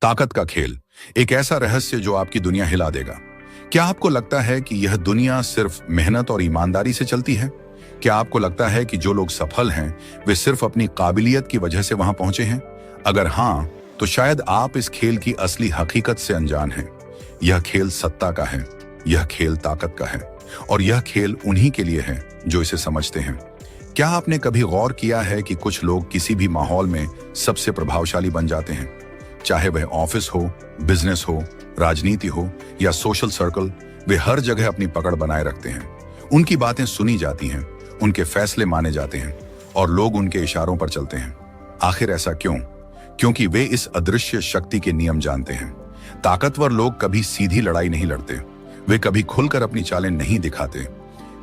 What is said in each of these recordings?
ताकत का खेल, एक ऐसा रहस्य जो आपकी दुनिया हिला देगा। क्या आपको लगता है कि यह दुनिया सिर्फ मेहनत और ईमानदारी से चलती है? क्या आपको लगता है कि जो लोग सफल हैं वे सिर्फ अपनी काबिलियत की वजह से वहां पहुंचे हैं? अगर हाँ, तो शायद आप इस खेल की असली हकीकत से अनजान हैं। यह खेल सत्ता का है, यह खेल ताकत का है, और यह खेल उन्हीं के लिए है जो इसे समझते हैं। क्या आपने कभी गौर किया है कि कुछ लोग किसी भी माहौल में सबसे प्रभावशाली बन जाते हैं? चाहे वह ऑफिस हो, बिजनेस हो, राजनीति हो या सोशल सर्कल, वे हर जगह अपनी पकड़ बनाए रखते हैं। उनकी बातें सुनी जाती हैं, उनके फैसले माने जाते हैं और लोग उनके इशारों पर चलते हैं। आखिर ऐसा क्यों? क्योंकि वे इस अदृश्य शक्ति के नियम जानते हैं। ताकतवर लोग कभी सीधी लड़ाई नहीं लड़ते, वे कभी खुलकर अपनी चालें नहीं दिखाते।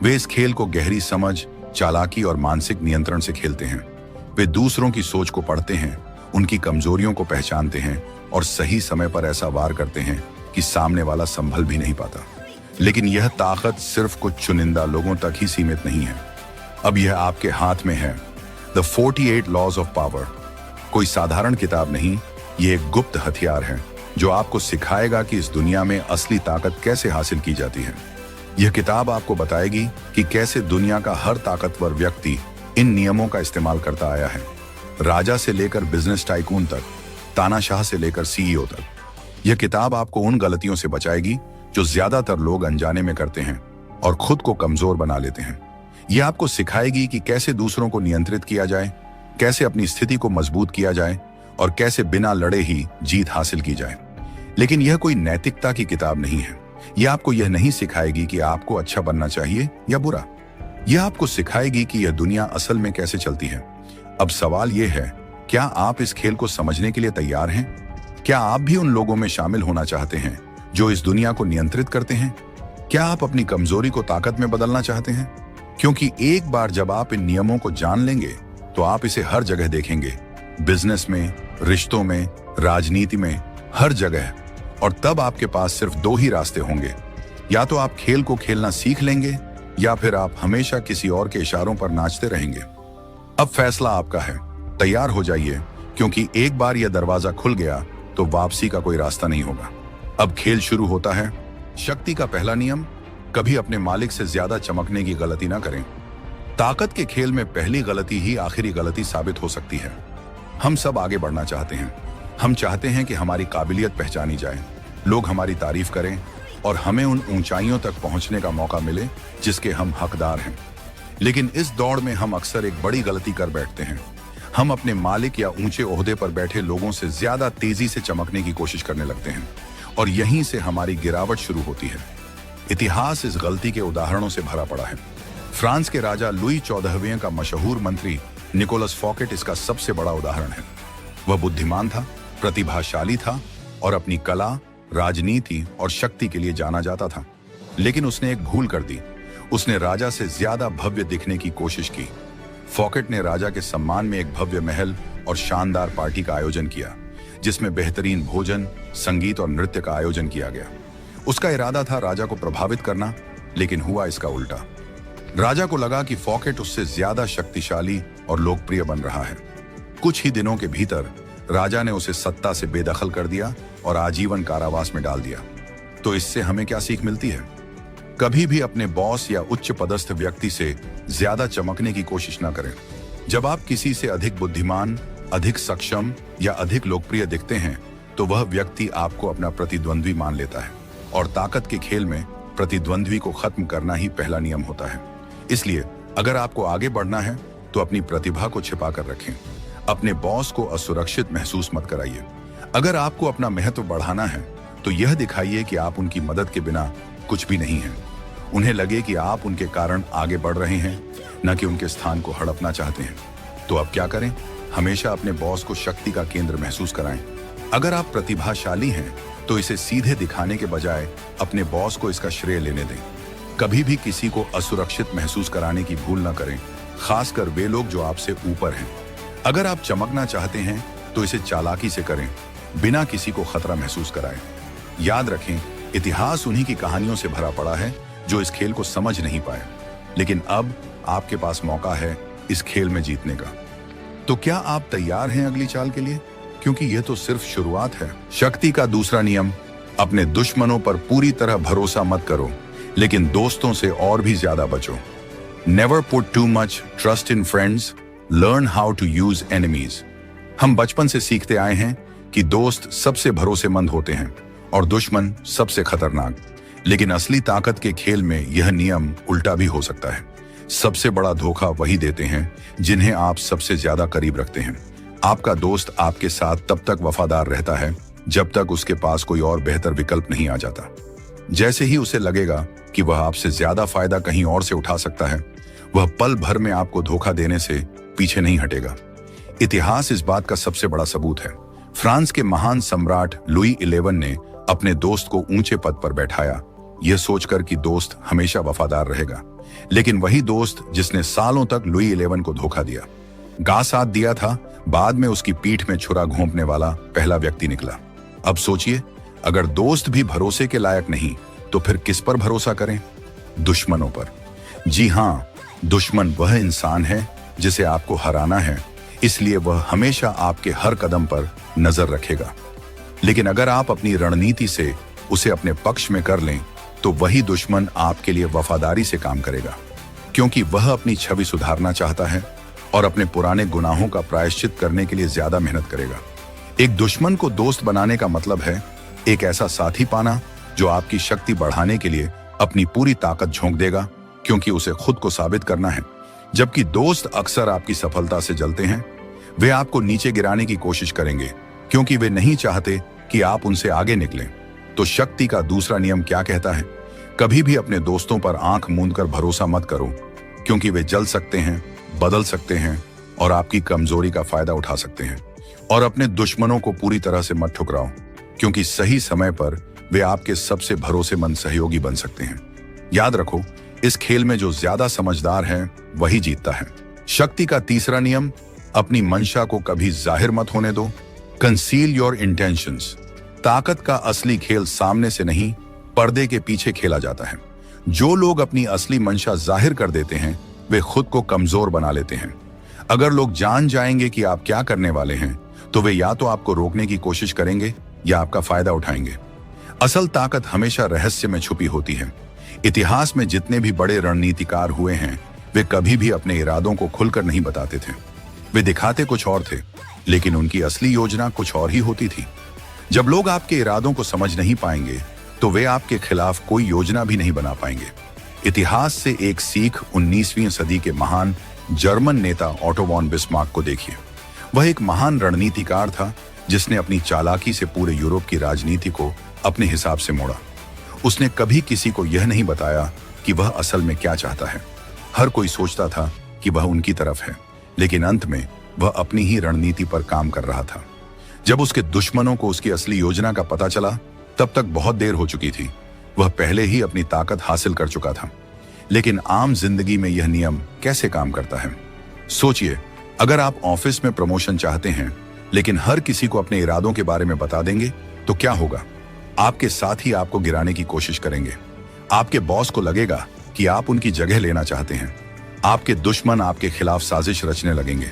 वे इस खेल को गहरी समझ, चालाकी और मानसिक नियंत्रण से खेलते हैं। वे दूसरों की सोच को पढ़ते हैं, उनकी कमजोरियों को पहचानते हैं और सही समय पर ऐसा वार करते हैं कि सामने वाला संभल भी नहीं पाता। लेकिन यह ताकत सिर्फ कुछ चुनिंदा लोगों तक ही सीमित नहीं है। अब यह आपके हाथ में है। द 48 लॉज ऑफ पावर कोई साधारण किताब नहीं, ये एक गुप्त हथियार है जो आपको सिखाएगा कि इस दुनिया में असली ताकत कैसे हासिल की जाती है। यह किताब आपको बताएगी कि कैसे दुनिया का हर ताकतवर व्यक्ति इन नियमों का इस्तेमाल करता आया है। राजा से लेकर बिजनेस टाइकून तक, तानाशाह से लेकर सीईओ तक। यह किताब आपको उन गलतियों से बचाएगी जो ज्यादातर लोग अनजाने में करते हैं और खुद को कमजोर बना लेते हैं। यह आपको सिखाएगी कि कैसे दूसरों को नियंत्रित किया जाए, कैसे अपनी स्थिति को मजबूत किया जाए और कैसे बिना लड़े ही जीत हासिल की जाए। लेकिन यह कोई नैतिकता की किताब नहीं है। यह आपको यह नहीं सिखाएगी कि आपको अच्छा बनना चाहिए या बुरा। यह आपको सिखाएगी कि यह दुनिया असल में कैसे चलती है। अब सवाल यह है, क्या आप इस खेल को समझने के लिए तैयार हैं? क्या आप भी उन लोगों में शामिल होना चाहते हैं जो इस दुनिया को नियंत्रित करते हैं? क्या आप अपनी कमजोरी को ताकत में बदलना चाहते हैं? क्योंकि एक बार जब आप इन नियमों को जान लेंगे तो आप इसे हर जगह देखेंगे, बिजनेस में, रिश्तों में, राजनीति में, हर जगह। और तब आपके पास सिर्फ दो ही रास्ते होंगे, या तो आप खेल को खेलना सीख लेंगे या फिर आप हमेशा किसी और के इशारों पर नाचते रहेंगे। अब फैसला आपका है। तैयार हो जाइए, क्योंकि एक बार यह दरवाजा खुल गया तो वापसी का कोई रास्ता नहीं होगा। अब खेल शुरू होता है। शक्ति का पहला नियम, कभी अपने मालिक से ज्यादा चमकने की गलती ना करें। ताकत के खेल में पहली गलती ही आखिरी गलती साबित हो सकती है। हम सब आगे बढ़ना चाहते हैं। हम चाहते हैं कि हमारी काबिलियत पहचानी जाए, लोग हमारी तारीफ करें और हमें उन ऊंचाइयों तक पहुंचने का मौका मिले जिसके हम हकदार हैं। लेकिन इस दौड़ में हम अक्सर एक बड़ी गलती कर बैठते हैं। हम अपने मालिक या ऊंचे ओहदे पर बैठे लोगों से ज्यादा तेजी से चमकने की कोशिश करने लगते हैं और यहीं से हमारी गिरावट शुरू होती है। इतिहास इस गलती के उदाहरणों से भरा पड़ा है। फ्रांस के राजा लुई 14वें का मशहूर मंत्री निकोलस फॉकेट इसका सबसे बड़ा उदाहरण है। वह बुद्धिमान था, प्रतिभाशाली था और अपनी कला, राजनीति और शक्ति के लिए जाना जाता था। लेकिन उसने एक भूल कर दी। उसने राजा से ज्यादा भव्य दिखने की कोशिश की। फॉकेट ने राजा के सम्मान में एक भव्य महल और शानदार पार्टी का आयोजन किया, जिसमें बेहतरीन भोजन, संगीत और नृत्य का आयोजन किया गया। उसका इरादा था राजा को प्रभावित करना, लेकिन हुआ इसका उल्टा। राजा को लगा कि फॉकेट उससे ज्यादा शक्तिशाली और लोकप्रिय बन रहा है। कुछ ही दिनों के भीतर राजा ने उसे सत्ता से बेदखल कर दिया और आजीवन कारावास में डाल दिया। तो इससे हमें क्या सीख मिलती है? कभी भी अपने बॉस या उच्च पदस्थ व्यक्ति से ज्यादा चमकने की कोशिश न करें। जब आप किसी से अधिक बुद्धिमान, अधिक सक्षम या अधिक लोकप्रिय दिखते हैं तो वह व्यक्ति आपको अपना प्रतिद्वंद्वी मान लेता है, और ताकत के खेल में प्रतिद्वंद्वी को खत्म करना ही पहला नियम होता है। इसलिए अगर आपको आगे बढ़ना है तो अपनी प्रतिभा को छिपा कर रखें। अपने बॉस को असुरक्षित महसूस मत कराइए। अगर आपको अपना महत्व बढ़ाना है तो यह दिखाइए कि आप उनकी मदद के बिना कुछ भी नहीं है। उन्हें लगे कि आप उनके कारण आगे बढ़ रहे हैं, न कि उनके स्थान को हड़पना चाहते हैं। तो अब क्या करें? हमेशा अपने बॉस को शक्ति का केंद्र महसूस कराएं। अगर आप प्रतिभाशाली हैं तो इसे सीधे दिखाने के बजाय अपने बॉस को इसका श्रेय लेने दें। कभी भी किसी को असुरक्षित महसूस कराने की भूल न करें, खासकर वे लोग जो आपसे ऊपर हैं। अगर आप चमकना चाहते हैं तो इसे चालाकी से करें, बिना किसी को खतरा महसूस कराएं। याद रखें, इतिहास उन्हीं की कहानियों से भरा पड़ा है जो इस खेल को समझ नहीं पाए। लेकिन अब आपके पास मौका है इस खेल में जीतने का। तो क्या आप तैयार हैं अगली चाल के लिए? क्योंकि यह तो सिर्फ शुरुआत है। शक्ति का दूसरा नियम, अपने दुश्मनों पर पूरी तरह भरोसा मत करो, लेकिन दोस्तों से और भी ज्यादा बचो। Never put too much trust in friends, learn how to use enemies. हम बचपन से सीखते आए हैं कि दोस्त सबसे भरोसेमंद होते हैं और दुश्मन सबसे खतरनाक, लेकिन असली ताकत के खेल में यह नियम उल्टा भी हो सकता है। सबसे बड़ा धोखा वही देते हैं जिन्हें आप सबसे ज्यादा करीब रखते हैं। आपका दोस्त आपके साथ तब तक वफादार रहता है जब तक उसके पास कोई और बेहतर विकल्प नहीं आ जाता। जैसे ही उसे लगेगा कि वह आपसे ज्यादा फायदा कहीं और से उठा सकता है, वह पल भर में आपको धोखा देने से पीछे नहीं हटेगा। इतिहास इस बात का सबसे बड़ा सबूत है। फ्रांस के महान सम्राट लुई 11 ने अपने दोस्त को ऊंचे पद पर बैठाया, यह सोचकर कि दोस्त हमेशा वफादार रहेगा। लेकिन वही दोस्त जिसने सालों तक लुई 11 को धोखा दिया, गा साथ दिया था, बाद में उसकी पीठ में छुरा घोंपने वाला पहला व्यक्ति निकला। अब सोचिए, अगर दोस्त भी भरोसे के लायक नहीं तो फिर किस पर भरोसा करें? दुश्मनों पर। जी हां, दुश्मन वह इंसान है जिसे आपको हराना है, इसलिए वह हमेशा आपके हर कदम पर नजर रखेगा। लेकिन अगर आप अपनी रणनीति से उसे अपने पक्ष में कर लें तो वही दुश्मन आपके लिए वफादारी से काम करेगा, क्योंकि वह अपनी छवि सुधारना चाहता है और अपने पुराने गुनाहों का प्रायश्चित करने के लिए ज्यादा मेहनत करेगा। एक दुश्मन को दोस्त बनाने का मतलब है एक ऐसा साथी पाना जो आपकी शक्ति बढ़ाने के लिए अपनी पूरी ताकत झोंक देगा, क्योंकि उसे खुद को साबित करना है। जबकि दोस्त अक्सर आपकी सफलता से जलते हैं, वे आपको नीचे गिराने की कोशिश करेंगे क्योंकि वे नहीं चाहते कि आप उनसे आगे निकलें। तो शक्ति का दूसरा नियम क्या कहता है? कभी भी अपने दोस्तों पर आंख मूंद कर भरोसा मत करो, क्योंकि वे जल सकते हैं, बदल सकते हैं और आपकी कमजोरी का फायदा उठा सकते हैं। और अपने दुश्मनों को पूरी तरह से मत ठुकराओ, क्योंकि सही समय पर वे आपके सबसे भरोसेमंद सहयोगी बन सकते हैं। याद रखो, इस खेल में जो ज्यादा समझदार है वही जीतता है। शक्ति का तीसरा नियम, अपनी मंशा को कभी जाहिर मत होने दो। Conceal your intentions. ताकत का असली खेल सामने से नहीं, पर्दे के पीछे खेला जाता है। जो लोग अपनी असली मंशा जाहिर कर देते हैं वे खुद को कमजोर बना लेते हैं। अगर लोग जान जाएंगे कि आप क्या करने वाले हैं तो वे या तो आपको रोकने की कोशिश करेंगे या आपका फायदा उठाएंगे। असल ताकत हमेशा रहस्य में छुपी होती है। इतिहास में जितने भी बड़े रणनीतिकार हुए हैं वे कभी भी अपने इरादों को खुलकर नहीं बताते थे। वे दिखाते कुछ और थे, लेकिन उनकी असली योजना कुछ और ही होती थी। जब लोग आपके इरादों को समझ नहीं पाएंगे तो वे आपके खिलाफ कोई योजना भी नहीं बना पाएंगे। इतिहास से एक सीख 19वीं सदी के महान जर्मन नेता ऑटो वॉन बिस्मार्क को देखिए। वह एक महान रणनीतिकार था जिसने अपनी चालाकी से पूरे यूरोप की राजनीति को अपने हिसाब से मोड़ा। उसने कभी किसी को यह नहीं बताया कि वह असल में क्या चाहता है। हर कोई सोचता था कि वह उनकी तरफ है, लेकिन अंत में वह अपनी ही रणनीति पर काम कर रहा था। जब उसके दुश्मनों को उसकी असली योजना का पता चला तब तक बहुत देर हो चुकी थी। वह पहले ही अपनी ताकत हासिल कर चुका था। लेकिन आम जिंदगी में यह नियम कैसे काम करता है? सोचिए, अगर आप ऑफिस में प्रमोशन चाहते हैं लेकिन हर किसी को अपने इरादों के बारे में बता देंगे तो क्या होगा? आपके साथ ही आपको गिराने की कोशिश करेंगे। आपके बॉस को लगेगा कि आप उनकी जगह लेना चाहते हैं। आपके दुश्मन आपके खिलाफ साजिश रचने लगेंगे।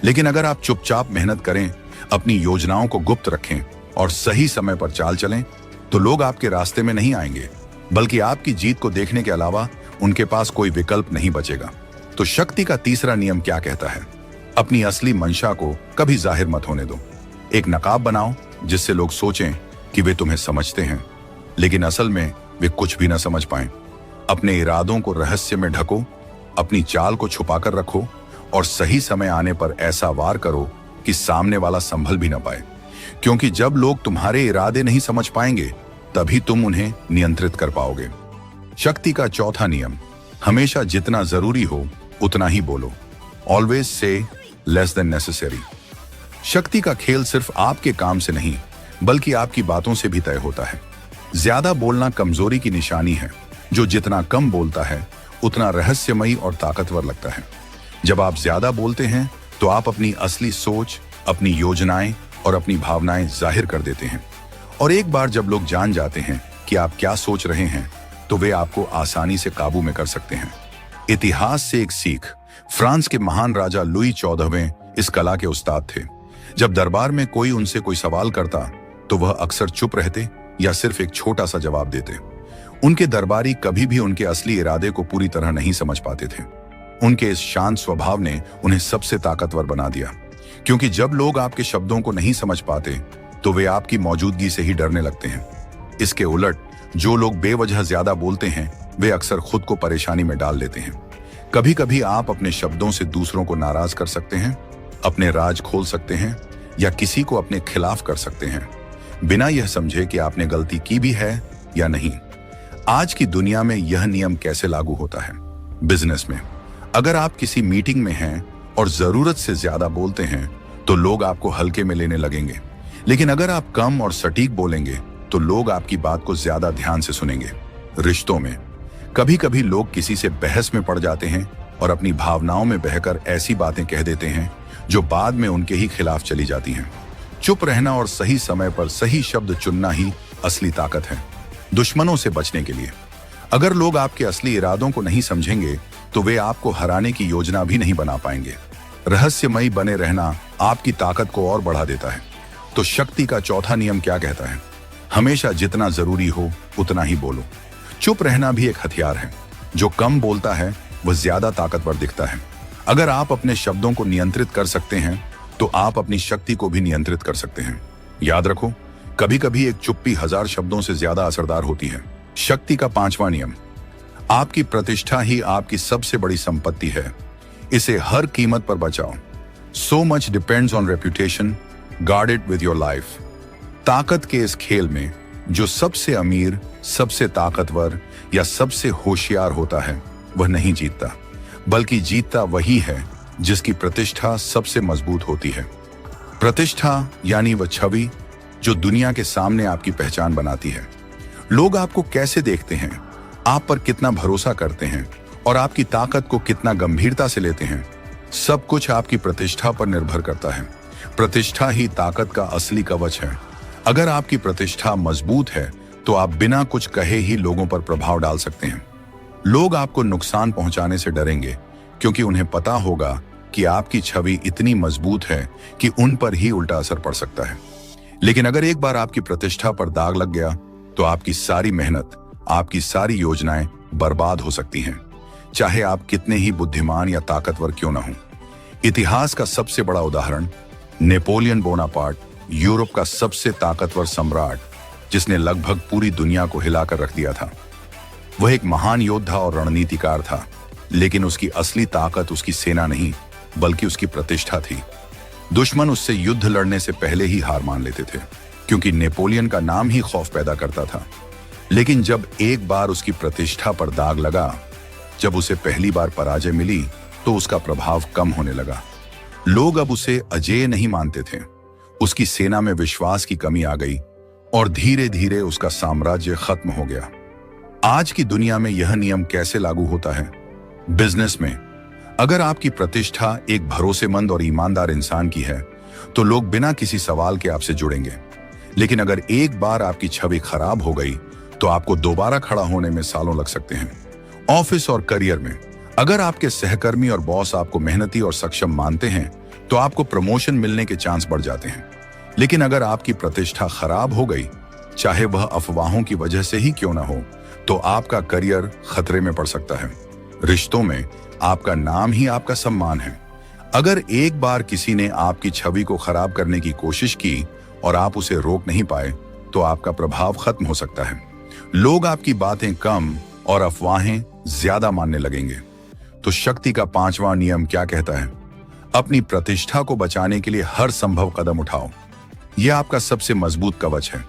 लेकिन अगर आप चुपचाप मेहनत करें, अपनी योजनाओं को गुप्त रखें और सही समय पर चाल चलें, तो लोग आपके रास्ते में नहीं आएंगे, बल्कि आपकी जीत को देखने के अलावा उनके पास कोई विकल्प नहीं बचेगा। तो शक्ति का तीसरा नियम क्या कहता है? अपनी असली मंशा को कभी जाहिर मत होने दो। एक नकाब बनाओ जिससे लोग सोचें कि वे तुम्हें समझते हैं, लेकिन असल में वे कुछ भी न समझ पाएं। अपने इरादों को रहस्य में ढको, अपनी चाल को छुपाकर रखो और सही समय आने पर ऐसा वार करो कि सामने वाला संभल भी न पाए। क्योंकि जब लोग तुम्हारे इरादे नहीं समझ पाएंगे तभी तुम उन्हें नियंत्रित कर पाओगे। शक्ति का चौथा नियम, हमेशा जितना जरूरी हो उतना ही बोलो। Always say less than necessary. शक्ति का खेल सिर्फ आपके काम से नहीं बल्कि आपकी बातों से भी तय होता है। ज्यादा बोलना कमजोरी की निशानी है। जो जितना कम बोलता है उतना रहस्यमयी और ताकतवर लगता है। जब आप ज्यादा बोलते हैं तो आप अपनी असली सोच, अपनी योजनाएं और अपनी भावनाएं जाहिर कर देते हैं। और एक बार जब लोग जान जाते हैं कि आप क्या सोच रहे हैं तो वे आपको आसानी से काबू में कर सकते हैं। इतिहास से एक सीख, फ्रांस के महान राजा लुई 14वें इस कला के उस्ताद थे। जब दरबार में कोई उनसे कोई सवाल करता तो वह अक्सर चुप रहते या सिर्फ एक छोटा सा जवाब देते। उनके दरबारी कभी भी उनके असली इरादे को पूरी तरह नहीं समझ पाते थे। उनके इस शांत स्वभाव ने उन्हें सबसे ताकतवर बना दिया, क्योंकि जब लोग आपके शब्दों को नहीं समझ पाते तो वे आपकी मौजूदगी से ही डरने लगते हैं। इसके उलट जो लोग बेवजह ज्यादा बोलते हैं वे अक्सर खुद को परेशानी में डाल लेते हैं। कभी कभी आप अपने शब्दों से दूसरों को नाराज कर सकते हैं, अपने राज खोल सकते हैं या किसी को अपने खिलाफ कर सकते हैं, बिना यह समझे कि आपने गलती की भी है या नहीं। आज की दुनिया में यह नियम कैसे लागू होता है? बिजनेस में अगर आप किसी मीटिंग में हैं और जरूरत से ज्यादा बोलते हैं तो लोग आपको हल्के में लेने लगेंगे, लेकिन अगर आप कम और सटीक बोलेंगे तो लोग आपकी बात को ज्यादा ध्यान से सुनेंगे। रिश्तों में कभी कभी लोग किसी से बहस में पड़ जाते हैं और अपनी भावनाओं में बहकर ऐसी बातें कह देते हैं जो बाद में उनके ही खिलाफ चली जाती हैं। चुप रहना और सही समय पर सही शब्द चुनना ही असली ताकत है। दुश्मनों से बचने के लिए अगर लोग आपके असली इरादों को नहीं समझेंगे तो वे आपको हराने की योजना भी नहीं बना पाएंगे। रहस्यमयी बने रहना आपकी ताकत को और बढ़ा देता है। तो शक्ति का चौथा नियम क्या कहता है? हमेशा जितना जरूरी हो उतना ही बोलो। चुप रहना भी एक हथियार है। जो कम बोलता है वह ज्यादा ताकतवर दिखता है। अगर आप अपने शब्दों को नियंत्रित कर सकते हैं तो आप अपनी शक्ति को भी नियंत्रित कर सकते हैं। याद रखो, कभी कभी एक चुप्पी 1000 शब्दों से ज्यादा असरदार होती है। शक्ति का पांचवा नियम, आपकी प्रतिष्ठा ही आपकी सबसे बड़ी संपत्ति है। इसे हर कीमत पर बचाओ। So much depends on reputation, guard it with your life। ताकत के इस खेल में जो सबसे अमीर, सबसे ताकतवर या सबसे होशियार होता है वह नहीं जीतता, बल्कि जीतता वही है जिसकी प्रतिष्ठा सबसे मजबूत होती है। प्रतिष्ठा यानी वह छवि जो दुनिया के सामने आपकी पहचान बनाती है। लोग आपको कैसे देखते हैं, आप पर कितना भरोसा करते हैं और आपकी ताकत को कितना गंभीरता से लेते हैं, सब कुछ आपकी प्रतिष्ठा पर निर्भर करता है। प्रतिष्ठा ही ताकत का असली कवच है। अगर आपकी प्रतिष्ठा मजबूत है तो आप बिना कुछ कहे ही लोगों पर प्रभाव डाल सकते हैं। लोग आपको नुकसान पहुंचाने से डरेंगे क्योंकि उन्हें पता होगा कि आपकी छवि इतनी मजबूत है कि उन पर ही उल्टा असर पड़ सकता है। लेकिन अगर एक बार आपकी प्रतिष्ठा पर दाग लग गया तो आपकी सारी मेहनत, आपकी सारी योजनाएं बर्बाद हो सकती हैं, चाहे आप कितने ही बुद्धिमान या ताकतवर क्यों न हों। इतिहास का सबसे बड़ा उदाहरण नेपोलियन बोनापार्ट, यूरोप का सबसे ताकतवर सम्राट जिसने लगभग पूरी दुनिया को हिलाकर रख दिया था। वह एक महान योद्धा और रणनीतिकार था, लेकिन उसकी असली ताकत उसकी सेना नहीं बल्कि उसकी प्रतिष्ठा थी। दुश्मन उससे युद्ध लड़ने से पहले ही हार मान लेते थे, क्योंकि नेपोलियन का नाम ही खौफ पैदा करता था। लेकिन जब एक बार उसकी प्रतिष्ठा पर दाग लगा, जब उसे पहली बार पराजय मिली, तो उसका प्रभाव कम होने लगा। लोग अब उसे अजेय नहीं मानते थे। उसकी सेना में विश्वास की कमी आ गई और धीरे धीरे उसका साम्राज्य खत्म हो गया। आज की दुनिया में यह नियम कैसे लागू होता है? बिजनेस में अगर आपकी प्रतिष्ठा एक भरोसेमंद और ईमानदार इंसान की है तो लोग बिना किसी सवाल के आपसे जुड़ेंगे। लेकिन अगर एक बार आपकी छवि खराब हो गई तो आपको दोबारा खड़ा होने में सालों लग सकते हैं। ऑफिस और करियर में अगर आपके सहकर्मी और बॉस आपको मेहनती और सक्षम मानते हैं तो आपको प्रमोशन मिलने के चांस बढ़ जाते हैं। लेकिन अगर आपकी प्रतिष्ठा खराब हो गई, चाहे वह अफवाहों की वजह से ही क्यों ना हो, तो आपका करियर खतरे में पड़ सकता है। रिश्तों में आपका नाम ही आपका सम्मान है। अगर एक बार किसी ने आपकी छवि को खराब करने की कोशिश की और आप उसे रोक नहीं पाए तो आपका प्रभाव खत्म हो सकता है। लोग आपकी बातें कम और अफवाहें ज्यादा मानने लगेंगे। तो शक्ति का पांचवा नियम क्या कहता है? अपनी प्रतिष्ठा को बचाने के लिए हर संभव कदम उठाओ। यह आपका सबसे मजबूत कवच है।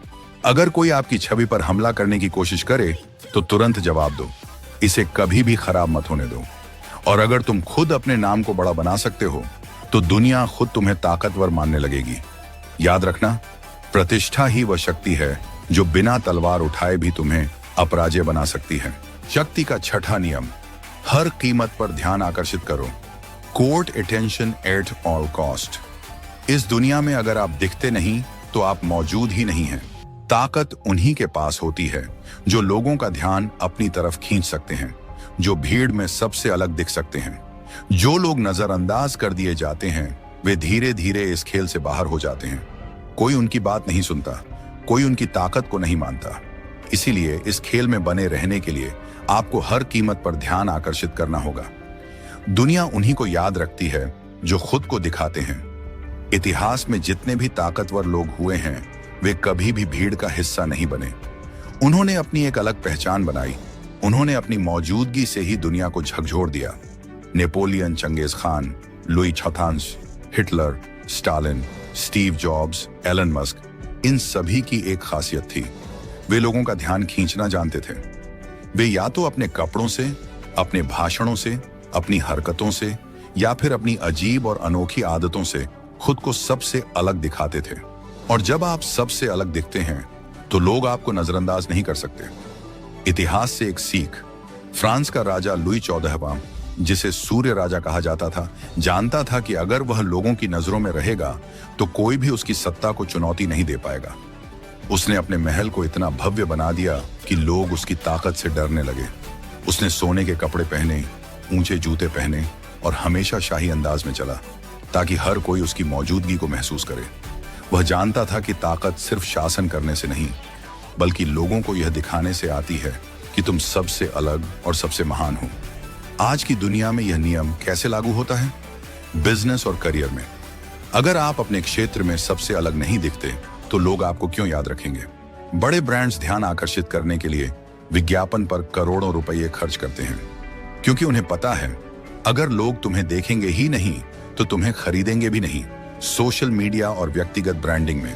अगर कोई आपकी छवि पर हमला करने की कोशिश करे तो तुरंत जवाब दो, इसे कभी भी खराब मत होने दो। और अगर तुम खुद अपने नाम को बड़ा बना सकते हो तो दुनिया खुद तुम्हें ताकतवर मानने लगेगी। याद रखना, प्रतिष्ठा ही वह शक्ति है जो बिना तलवार उठाए भी तुम्हें अपराजय बना सकती है। शक्ति का छठा नियम, हर कीमत पर ध्यान आकर्षिट करो। Court attention at all cost. इस दुनिया में अगर आप दिखते नहीं तो आप मौजूद ही नहीं हैं। ताकत उन्हीं के पास होती है जो लोगों का ध्यान अपनी तरफ खींच सकते हैं, जो भीड़ में सबसे अलग दिख सकते हैं। जो लोग नजरअंदाज कर दिए जाते हैं वे धीरे धीरे इस खेल से बाहर हो जाते हैं। कोई उनकी बात नहीं सुनता, कोई उनकी ताकत को नहीं मानता। इसीलिए इस खेल में बने रहने के लिए आपको हर कीमत पर ध्यान आकर्षित करना होगा। दुनिया उन्हीं को याद रखती है जो खुद को दिखाते हैं। इतिहास में जितने भी ताकतवर लोग हुए हैं, वे कभी भी भीड़ का हिस्सा नहीं बने। उन्होंने अपनी एक अलग पहचान बनाई। उन्होंने अपनी मौजूदगी से ही दुनिया को झकझोर दिया। नेपोलियन, चंगेज खान, लुई छथांस, Hitler, Stalin, Steve Jobs, Elon Musk, इन सभी की एक खासियत थी, वे लोगों का ध्यान खींचना जानते थे। वे या तो अपने कपड़ों से, अपने भाषणों से, अपनी हरकतों से या फिर अपनी अजीब और अनोखी आदतों से खुद को सबसे अलग दिखाते थे। और जब आप सबसे अलग दिखते हैं तो लोग आपको नजरअंदाज नहीं कर सकते। इतिहास से एक सीख। फ्रांस का राजा लुई 14वां, जिसे सूर्य राजा कहा जाता था, जानता था कि अगर वह लोगों की नजरों में रहेगा तो कोई भी उसकी सत्ता को चुनौती नहीं दे पाएगा। उसने अपने महल को इतना भव्य बना दिया कि लोग उसकी ताकत से डरने लगे। उसने सोने के कपड़े पहने, ऊंचे जूते पहने और हमेशा शाही अंदाज में चला, ताकि हर कोई उसकी मौजूदगी को महसूस करे। वह जानता था कि ताकत सिर्फ शासन करने से नहीं, बल्कि लोगों को यह दिखाने से आती है कि तुम सबसे अलग और सबसे महान हो। आज की दुनिया में यह नियम कैसे लागू होता है? बिजनेस और करियर में। अगर आप अपने क्षेत्र में सबसे अलग नहीं दिखते तो लोग आपको क्यों याद रखेंगे? बड़े ब्रांड्स ध्यान आकर्षित करने के लिए विज्ञापन पर करोड़ों रुपए खर्च करते हैं, क्योंकि उन्हें पता है अगर लोग तुम्हें देखेंगे ही नहीं तो तुम्हें खरीदेंगे भी नहीं। सोशल मीडिया और व्यक्तिगत ब्रांडिंग में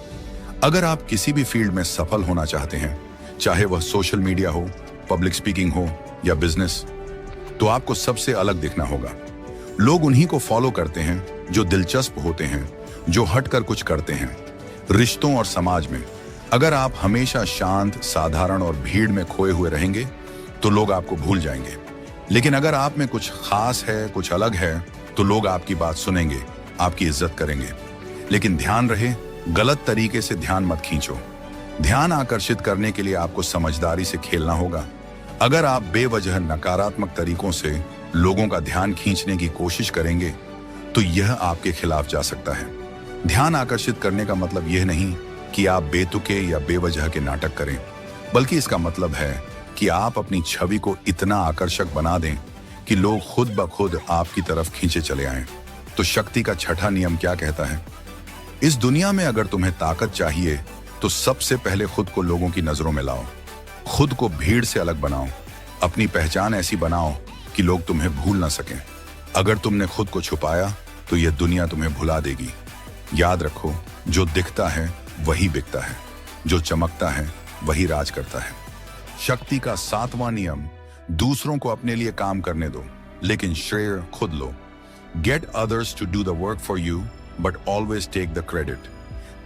अगर आप किसी भी फील्ड में सफल होना चाहते हैं, चाहे वह सोशल मीडिया हो, पब्लिक स्पीकिंग हो या बिजनेस, तो आपको सबसे अलग दिखना होगा। लोग उन्हीं को फॉलो करते हैं जो दिलचस्प होते हैं, जो हटकर कुछ करते हैं। रिश्तों और समाज में अगर आप हमेशा शांत, साधारण और भीड़ में खोए हुए रहेंगे तो लोग आपको भूल जाएंगे। लेकिन अगर आप में कुछ खास है, कुछ अलग है, तो लोग आपकी बात सुनेंगे, आपकी इज्जत करेंगे। लेकिन ध्यान रहे, गलत तरीके से ध्यान मत खींचो। ध्यान आकर्षित करने के लिए आपको समझदारी से खेलना होगा। अगर आप बेवजह नकारात्मक तरीकों से लोगों का ध्यान खींचने की कोशिश करेंगे तो यह आपके खिलाफ जा सकता है। ध्यान आकर्षित करने का मतलब यह नहीं कि आप बेतुके या बेवजह के नाटक करें, बल्कि इसका मतलब है कि आप अपनी छवि को इतना आकर्षक बना दें कि लोग खुद ब खुद आपकी तरफ खींचे चले आएं। तो शक्ति का छठा नियम क्या कहता है? इस दुनिया में अगर तुम्हें ताकत चाहिए तो सबसे पहले खुद को लोगों की नजरों में लाओ। खुद को भीड़ से अलग बनाओ। अपनी पहचान ऐसी बनाओ कि लोग तुम्हें भूल ना सकें। अगर तुमने खुद को छुपाया तो यह दुनिया तुम्हें भुला देगी। याद रखो, जो दिखता है वही बिकता है, जो चमकता है वही राज करता है। शक्ति का 7वां नियम, दूसरों को अपने लिए काम करने दो, लेकिन श्रेय खुद लो। Get others to do the work for you but always take the credit.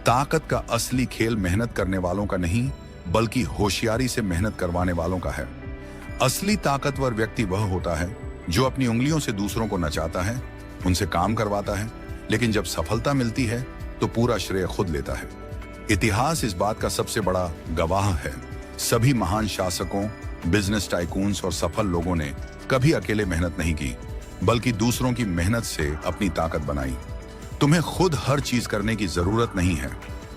ताकत का असली खेल मेहनत करने वालों का नहीं, बल्कि होशियारी से मेहनत करवाने वालों का है। असली ताकतवर व्यक्ति वह होता है जो अपनी उंगलियों से दूसरों को नचाता है, उनसे काम करवाता है, लेकिन जब सफलता मिलती है तो पूरा श्रेय खुद लेता है। इतिहास इस बात का सबसे बड़ा गवाह है। सभी महान शासकों, बिजनेस टाइकून्स और सफल लोगों ने कभी अकेले मेहनत नहीं की, बल्कि दूसरों की मेहनत से अपनी ताकत बनाई। तुम्हें खुद हर चीज करने की जरूरत नहीं है।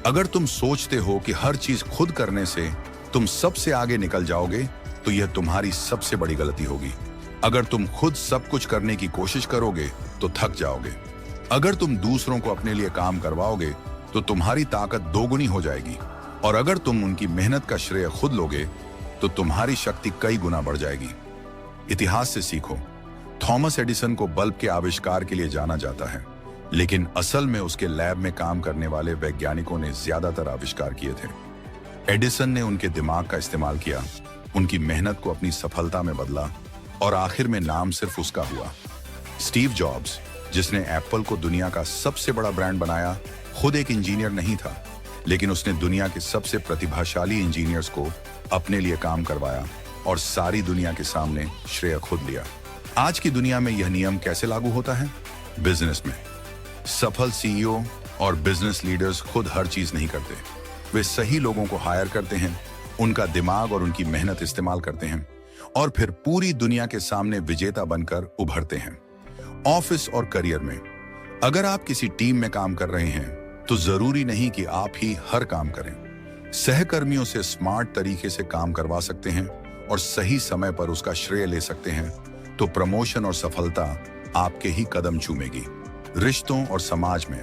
अगर तुम सोचते हो कि हर चीज खुद करने से तुम सबसे आगे निकल जाओगे तो यह तुम्हारी सबसे बड़ी गलती होगी। अगर तुम खुद सब कुछ करने की कोशिश करोगे तो थक जाओगे। अगर तुम दूसरों को अपने लिए काम करवाओगे तो तुम्हारी ताकत दोगुनी हो जाएगी। और अगर तुम उनकी मेहनत का श्रेय खुद लोगे तो तुम्हारी शक्ति कई गुना बढ़ जाएगी। इतिहास से सीखो। थॉमस एडिसन को बल्ब के आविष्कार के लिए जाना जाता है, लेकिन असल में उसके लैब में काम करने वाले वैज्ञानिकों ने ज्यादातर आविष्कार किए थे। एडिसन ने उनके दिमाग का इस्तेमाल किया, उनकी मेहनत को अपनी सफलता में बदला और आखिर में नाम सिर्फ उसका हुआ। स्टीव जॉब्स, जिसने एप्पल को दुनिया का सबसे बड़ा ब्रांड बनाया, खुद एक इंजीनियर नहीं था, लेकिन उसने दुनिया के सबसे प्रतिभाशाली इंजीनियर्स को अपने लिए काम करवाया और सारी दुनिया के सामने श्रेय खुद लिया। आज की दुनिया में यह नियम कैसे लागू होता है? बिजनेस में सफल सीईओ और बिजनेस लीडर्स खुद हर चीज नहीं करते। वे सही लोगों को हायर करते हैं, उनका दिमाग और उनकी मेहनत इस्तेमाल करते हैं और फिर पूरी दुनिया के सामने विजेता बनकर उभरते हैं। ऑफिस और करियर में अगर आप किसी टीम में काम कर रहे हैं तो जरूरी नहीं कि आप ही हर काम करें। सहकर्मियों से स्मार्ट तरीके से काम करवा सकते हैं और सही समय पर उसका श्रेय ले सकते हैं तो प्रमोशन और सफलता आपके ही कदम चूमेगी। रिश्तों और समाज में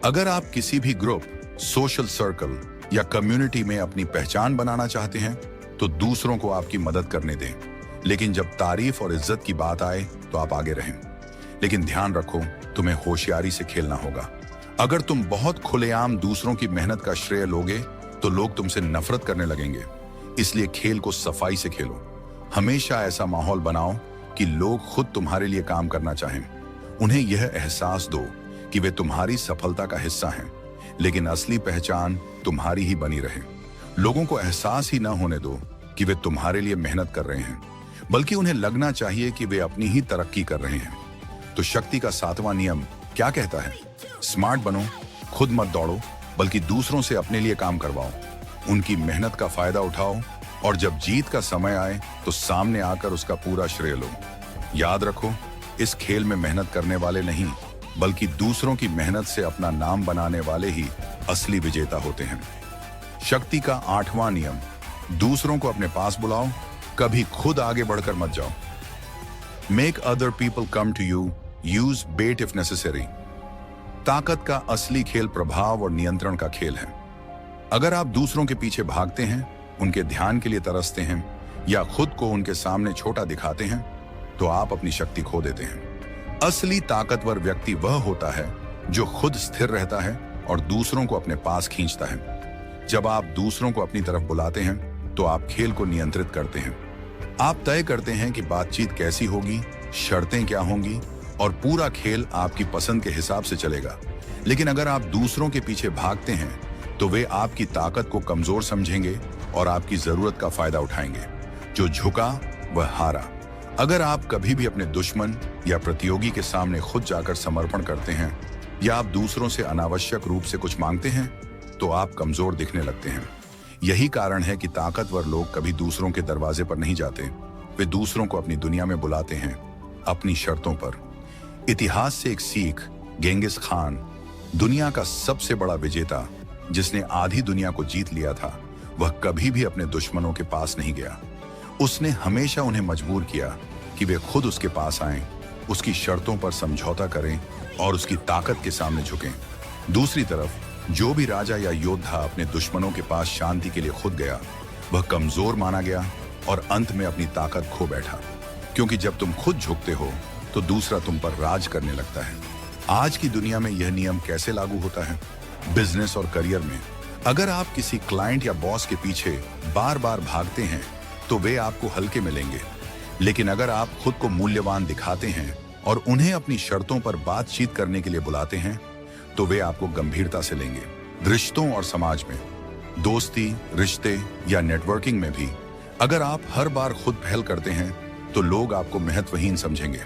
अगर आप किसी भी ग्रुप, सोशल सर्कल या कम्युनिटी में अपनी पहचान बनाना चाहते हैं तो दूसरों को आपकी मदद करने दें, लेकिन जब तारीफ और इज्जत की बात आए तो आप आगे रहें। लेकिन ध्यान रखो, तुम्हें होशियारी से खेलना होगा। अगर तुम बहुत खुलेआम दूसरों की मेहनत का श्रेय लोगे तो लोग तुमसे नफरत करने लगेंगे। इसलिए खेल को सफाई से खेलो। हमेशा ऐसा माहौल बनाओ कि लोग खुद तुम्हारे लिए काम करना चाहें। उन्हें यह एहसास दो कि वे तुम्हारी सफलता का हिस्सा हैं, लेकिन असली पहचान तुम्हारी ही बनी रहे। लोगों को एहसास ही न होने दो कि वे तुम्हारे लिए मेहनत कर रहे हैं, बल्कि उन्हें लगना चाहिए कि वे अपनी ही तरक्की कर रहे हैं। तो शक्ति का 7वां नियम क्या कहता है? स्मार्ट बनो, खुद मत दौड़ो, बल्कि दूसरों से अपने लिए काम करवाओ। उनकी मेहनत का फायदा उठाओ और जब जीत का समय आए तो सामने आकर उसका पूरा श्रेय लो। याद रखो, इस खेल में मेहनत करने वाले नहीं, बल्कि दूसरों की मेहनत से अपना नाम बनाने वाले ही असली विजेता होते हैं। शक्ति का 8वां नियम, दूसरों को अपने पास बुलाओ, कभी खुद आगे बढ़कर मत जाओ। Make other people come to you, use bait if necessary. ताकत का असली खेल प्रभाव और नियंत्रण का खेल है। अगर आप दूसरों के पीछे भागते हैं, उनके ध्यान के लिए तरसते हैं या खुद को उनके सामने छोटा दिखाते हैं तो आप अपनी शक्ति खो देते हैं। असली ताकतवर व्यक्ति वह होता है जो खुद स्थिर रहता है और दूसरों को अपने पास खींचता है। जब आप दूसरों को अपनी तरफ बुलाते हैं तो आप खेल को नियंत्रित करते हैं। आप तय करते हैं कि बातचीत कैसी होगी, शर्तें क्या होंगी और पूरा खेल आपकी पसंद के हिसाब से चलेगा। लेकिन अगर आप दूसरों के पीछे भागते हैं तो वे आपकी ताकत को कमजोर समझेंगे और आपकी जरूरत का फायदा उठाएंगे। जो झुका वह हारा। अगर आप कभी भी अपने दुश्मन या प्रतियोगी के सामने खुद जाकर समर्पण करते हैं या आप दूसरों से अनावश्यक रूप से कुछ मांगते हैं तो आप कमजोर दिखने लगते हैं। यही कारण है कि ताकतवर लोग कभी दूसरों के दरवाजे पर नहीं जाते। वे दूसरों को अपनी दुनिया में बुलाते हैं, अपनी शर्तों पर। इतिहास से एक सीख, गेंगिस खान, दुनिया का सबसे बड़ा विजेता जिसने आधी दुनिया को जीत लिया था, वह कभी भी अपने दुश्मनों के पास नहीं गया। उसने हमेशा उन्हें मजबूर किया कि वे खुद उसके पास आएं, उसकी शर्तों पर समझौता करें और उसकी ताकत के सामने झुकें। दूसरी तरफ जो भी राजा या योद्धा अपने दुश्मनों के पास शांति के लिए खुद गया, वह कमजोर माना गया और अंत में अपनी ताकत खो बैठा। क्योंकि जब तुम खुद झुकते हो तो दूसरा तुम पर राज करने लगता है। आज की दुनिया में यह नियम कैसे लागू होता है? बिजनेस और करियर में अगर आप किसी क्लाइंट या बॉस के पीछे बार बार भागते हैं तो वे आपको हल्के में लेंगे। लेकिन अगर आप खुद को मूल्यवान दिखाते हैं और उन्हें अपनी शर्तों पर बातचीत करने के लिए बुलाते हैं तो वे आपको गंभीरता से लेंगे। रिश्तों और समाज में, दोस्ती, रिश्ते या नेटवर्किंग में भी अगर आप हर बार खुद पहल करते हैं तो लोग आपको महत्वहीन समझेंगे।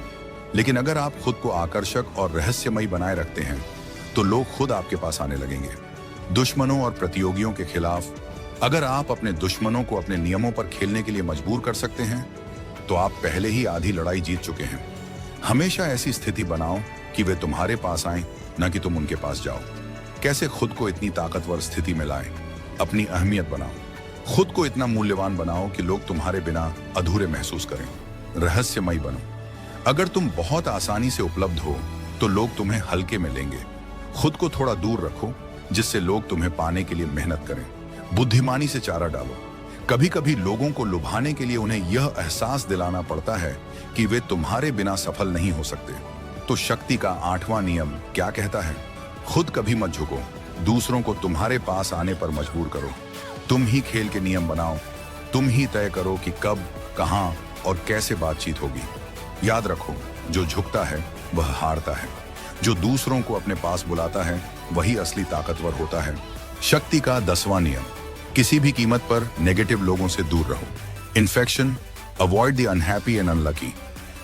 लेकिन अगर आप खुद को आकर्षक और रहस्यमयी बनाए रखते हैं तो लोग खुद आपके पास आने लगेंगे। दुश्मनों और प्रतियोगियों के खिलाफ अगर आप अपने दुश्मनों को अपने नियमों पर खेलने के लिए मजबूर कर सकते हैं तो आप पहले ही आधी लड़ाई जीत चुके हैं। हमेशा ऐसी स्थिति बनाओ कि वे तुम्हारे पास आएं, न कि तुम उनके पास जाओ। कैसे खुद को इतनी ताकतवर स्थिति में लाएं? अपनी अहमियत बनाओ। खुद को इतना मूल्यवान बनाओ कि लोग तुम्हारे बिना अधूरे महसूस करें। रहस्यमयी बनो। अगर तुम बहुत आसानी से उपलब्ध हो तो लोग तुम्हें हल्के में लेंगे। खुद को थोड़ा दूर रखो जिससे लोग तुम्हें पाने के लिए मेहनत करें। बुद्धिमानी से चारा डालो। कभी कभी लोगों को लुभाने के लिए उन्हें यह एहसास दिलाना पड़ता है कि वे तुम्हारे बिना सफल नहीं हो सकते। तो शक्ति का 8वां नियम क्या कहता है? खुद कभी मत झुको, दूसरों को तुम्हारे पास आने पर मजबूर करो। तुम ही खेल के नियम बनाओ। तुम ही तय करो कि कब, कहां और कैसे बातचीत होगी। याद रखो, जो झुकता है वह हारता है। जो दूसरों को अपने पास बुलाता है वही असली ताकतवर होता है। शक्ति का 10वां नियम, किसी भी कीमत पर नेगेटिव लोगों से दूर रहो। Infection, avoid the unhappy and unlucky.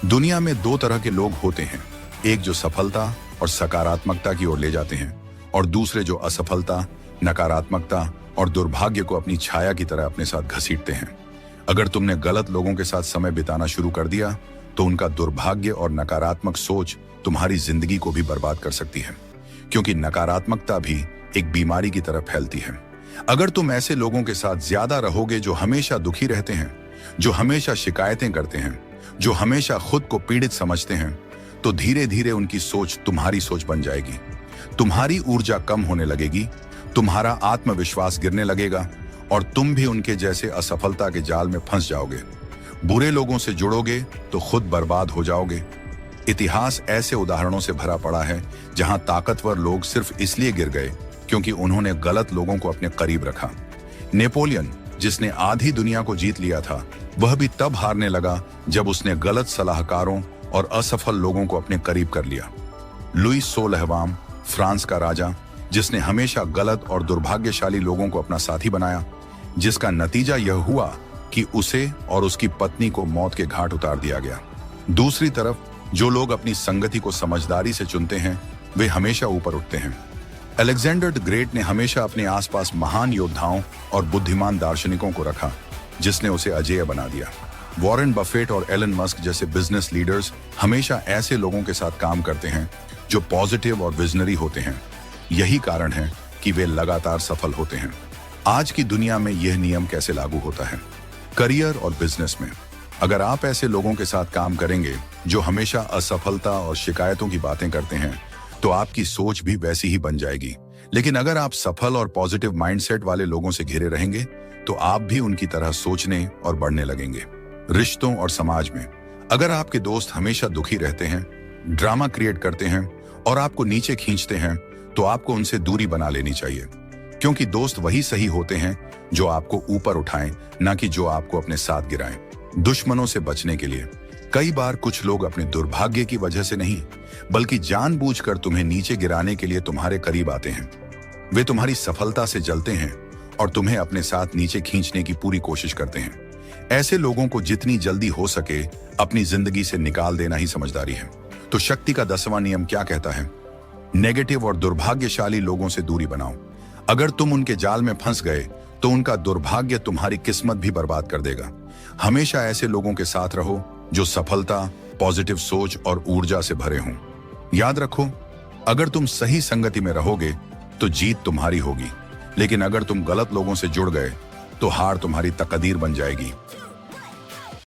दुनिया में 2 तरह के लोग होते हैं, एक जो सफलता और सकारात्मकता की ओर ले जाते हैं और दूसरे जो असफलता, नकारात्मकता और दुर्भाग्य को अपनी छाया की तरह अपने साथ घसीटते हैं। अगर तुमने गलत लोगों के साथ समय बिताना शुरू कर दिया तो उनका दुर्भाग्य और नकारात्मक सोच तुम्हारी जिंदगी को भी बर्बाद कर सकती है, क्योंकि नकारात्मकता भी एक बीमारी की तरह फैलती है। अगर तुम ऐसे लोगों के साथ ज्यादा रहोगे जो हमेशा दुखी रहते हैं, जो हमेशा शिकायतें करते हैं, जो हमेशा खुद को पीड़ित समझते हैं, तो धीरे धीरे उनकी सोच तुम्हारी सोच बन जाएगी। तुम्हारी ऊर्जा कम होने लगेगी, तुम्हारा आत्मविश्वास गिरने लगेगा और तुम भी उनके जैसे असफलता के जाल में फंस जाओगे। बुरे लोगों से जुड़ोगे तो खुद बर्बाद हो जाओगे। इतिहास ऐसे उदाहरणों से भरा पड़ा है जहां ताकतवर लोग सिर्फ इसलिए गिर गए क्योंकि उन्होंने गलत लोगों को अपने करीब रखा। नेपोलियन, जिसने आधी दुनिया को जीत लिया था, वह भी तब हारने लगा जब उसने गलत सलाहकारों और असफल लोगों को अपने करीब कर लिया। लुईस 16वां, फ्रांस का राजा, जिसने हमेशा गलत और दुर्भाग्यशाली लोगों को अपना साथी बनाया, जिसका नतीजा यह हुआ कि उसे और उसकी पत्नी को मौत के घाट उतार दिया गया। दूसरी तरफ जो लोग अपनी संगति को समझदारी से चुनते हैं, वे हमेशा ऊपर उठते हैं। अलेक्जेंडर द ग्रेट ने हमेशा अपने आसपास महान योद्धाओं और बुद्धिमान दार्शनिकों को रखा, जिसने उसे अजेय बना दिया। वॉरेन बफेट और एलन मस्क जैसे बिजनेस लीडर्स हमेशा ऐसे लोगों के साथ काम करते हैं जो पॉजिटिव और विजनरी होते हैं। यही कारण है कि वे लगातार सफल होते हैं। आज की दुनिया में यह नियम कैसे लागू होता है? करियर और बिजनेस में अगर आप ऐसे लोगों के साथ काम करेंगे जो हमेशा असफलता और शिकायतों की बातें करते हैं, तो आपकी सोच भी वैसी ही बन जाएगी। लेकिन अगर आप सफल और पॉजिटिव माइंडसेट वाले लोगों से घिरे रहेंगे, तो आप भी उनकी तरह सोचने और बढ़ने लगेंगे। रिश्तों और समाज में अगर आपके दोस्त हमेशा दुखी रहते हैं, ड्रामा क्रिएट करते हैं और आपको नीचे खींचते हैं, तो आपको उनसे दूरी बना लेनी चाहिए, क्योंकि दोस्त वही सही होते हैं जो आपको ऊपर उठाएं, ना कि जो आपको अपने साथ गिराएं। दुश्मनों से बचने के लिए कई बार कुछ लोग अपने दुर्भाग्य की वजह से नहीं, बल्कि जानबूझकर तुम्हें नीचे गिराने के लिए तुम्हारे करीब आते हैं। वे तुम्हारी सफलता से जलते हैं और तुम्हें अपने साथ नीचे खींचने की पूरी कोशिश करते हैं। ऐसे लोगों को जितनी जल्दी हो सके अपनी जिंदगी से निकाल देना ही समझदारी है। तो शक्ति का 10वां नियम क्या कहता है? नेगेटिव और दुर्भाग्यशाली लोगों से दूरी बनाओ। अगर तुम उनके जाल में फंस गए तो उनका दुर्भाग्य तुम्हारी किस्मत भी बर्बाद कर देगा। हमेशा ऐसे लोगों के साथ रहो जो सफलता, पॉजिटिव सोच और ऊर्जा से भरे हों। याद रखो, अगर तुम सही संगति में रहोगे तो जीत तुम्हारी होगी, लेकिन अगर तुम गलत लोगों से जुड़ गए तो हार तुम्हारी तकदीर बन जाएगी।